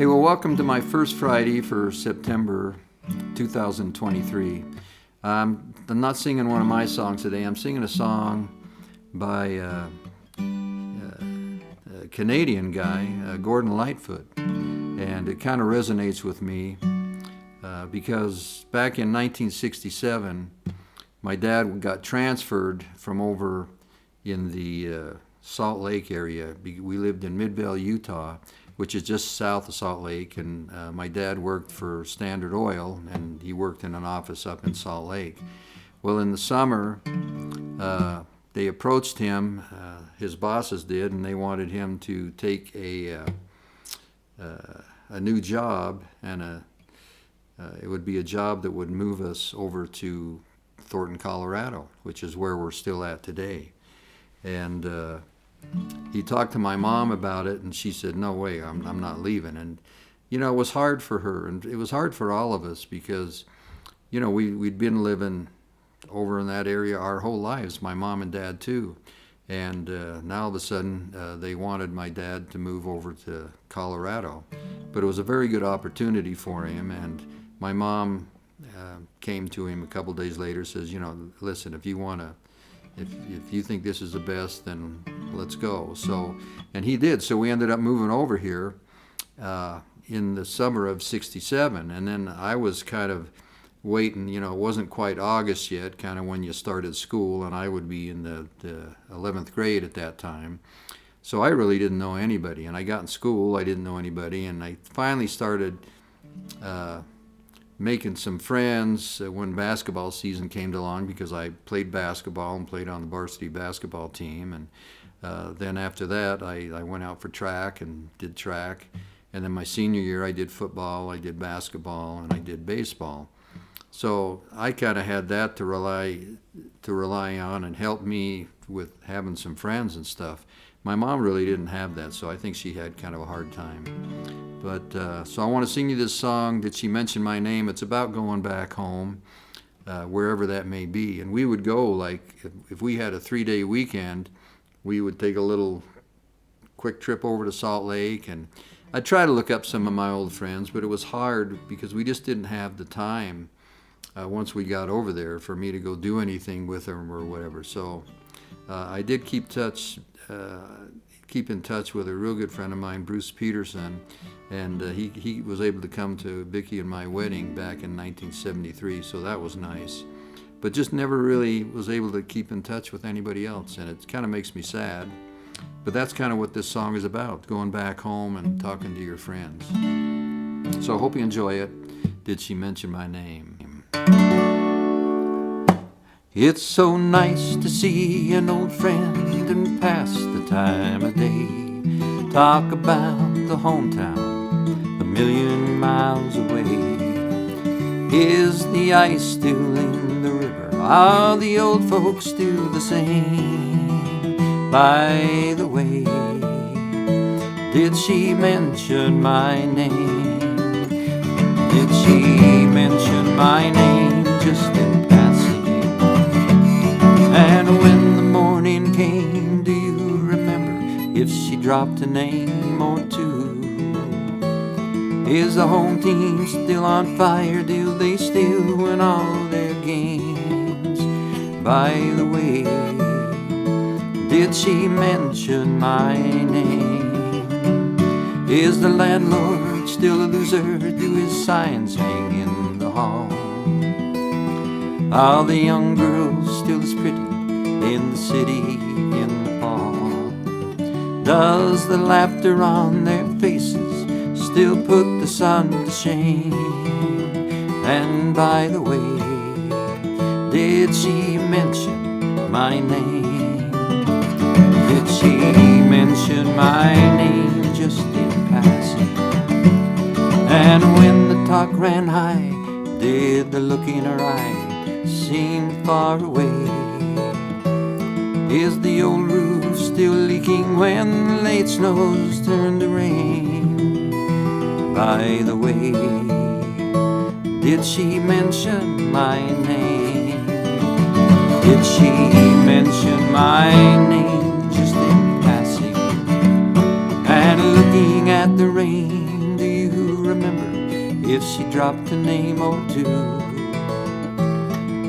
Hey, well, welcome to my first Friday for September 2023. I'm not singing one of my songs today. I'm singing a song by a Canadian guy, Gordon Lightfoot. And it kind of resonates with me because back in 1967, my dad got transferred from over in the Salt Lake area. We lived in Midvale, Utah, which is just south of Salt Lake, and my dad worked for Standard Oil, and he worked in an office up in Salt Lake. Well, in the summer, they approached him, his bosses did, and they wanted him to take a new job, and it would be a job that would move us over to Thornton, Colorado, which is where we're still at today. And he talked to my mom about it, and she said, "No way, I'm not leaving." And it was hard for her, and it was hard for all of us because we'd been living over in that area our whole lives, my mom and dad too. And now all of a sudden they wanted my dad to move over to Colorado, but it was a very good opportunity for him. And my mom came to him a couple days later, says, "Listen, if you think this is the best, then let's go." So, and he did. So we ended up moving over here in the summer of '67. And then I was kind of waiting, it wasn't quite August yet, kind of when you started school, and I would be in the 11th grade at that time. So I really didn't know anybody. And I got in school, I didn't know anybody. And I finally started making some friends when basketball season came along, because I played basketball and played on the varsity basketball team. And then after that, I went out for track and did track. And then my senior year, I did football, I did basketball, and I did baseball. So I kind of had that to rely on and help me with having some friends and stuff. My mom really didn't have that, so I think she had kind of a hard time. But so I want to sing you this song. Did She Mention My Name? It's about going back home, wherever that may be. And we would go, like, if we had a 3-day weekend, we would take a little quick trip over to Salt Lake. And I'd try to look up some of my old friends, but it was hard because we just didn't have the time once we got over there for me to go do anything with them or whatever. So I did keep in touch with a real good friend of mine, Bruce Peterson, and he was able to come to Buckley and my wedding back in 1973, so that was nice. But just never really was able to keep in touch with anybody else, and it kind of makes me sad. But that's kind of what this song is about, going back home and talking to your friends. So I hope you enjoy it. Did She Mention My Name? It's so nice to see an old friend and pass the time of day. Talk about the hometown a million miles away. Is the ice still in the river? Are the old folks still the same? By the way, did she mention my name? Did she mention my name just in passing? And when the morning came, do you remember if she dropped a name or two? Is the home team still on fire? Do they still win all their games? By the way, did she mention my name? Is the landlord still a loser? Do his signs hang in the hall? Are the young girls still as pretty in the city in the fall? Does the laughter on their faces still put the sun to shame? And by the way, did she mention my name? Did she mention my name just in passing? And when the talk ran high, did the look in her eye seem far away? Is the old roof still leaking when the late snows turn to rain? By the way, did she mention my name? Did she mention my name just in passing? And looking at the rain, do you if she dropped a name or two.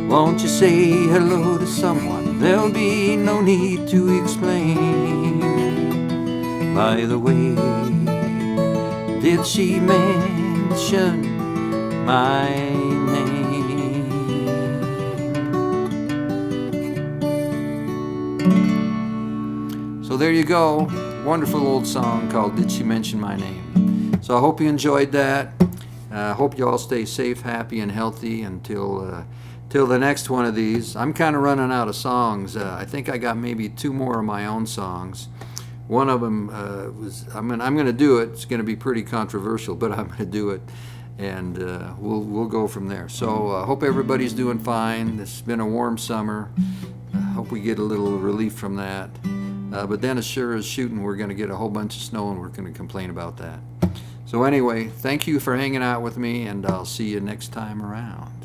Won't you say hello to someone? There'll be no need to explain. By the way, did she mention my name? So there you go. Wonderful old song called Did She Mention My Name? So I hope you enjoyed that. I hope you all stay safe, happy, and healthy until the next one of these. I'm kind of running out of songs. I think I got maybe 2 more of my own songs. One of them was I'm going to do it. It's going to be pretty controversial, but I'm going to do it, and we'll go from there. So I hope everybody's doing fine. It's been a warm summer. I hope we get a little relief from that. But then as sure as shooting, we're going to get a whole bunch of snow, and we're going to complain about that. So anyway, thank you for hanging out with me, and I'll see you next time around.